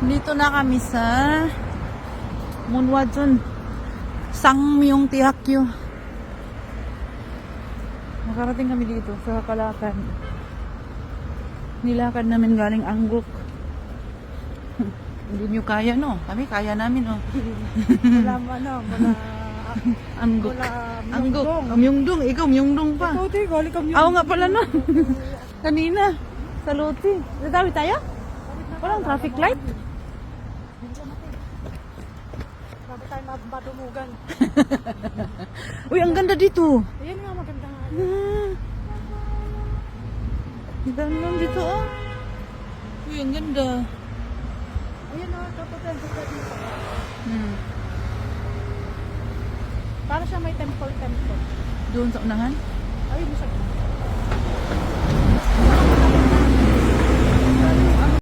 Dito na kami sa Munwadson Sangmyong Tiakyo. Nakarating kami dito sa Kalakan. Nilakad namin galing Anggok. Hindi nyo kaya, no? Kami kaya namin, no? Wala wala Anggok. wala Anggok. Myungdong. Ikaw, Myungdong pa. ito, te, galing kami. Oo nga pala, no? Kanina. Sa Loti. Natawi tayo? Walang traffic light? Bago tayo madumugan. Uy, ang ganda dito. Ayan nga, maganda nga. Ang ganda dito, oh. Uy, ang ganda. Ayan nga, dapat yan. Hmm. Para siya may temple. Doon sa unahan? Ayun, isa.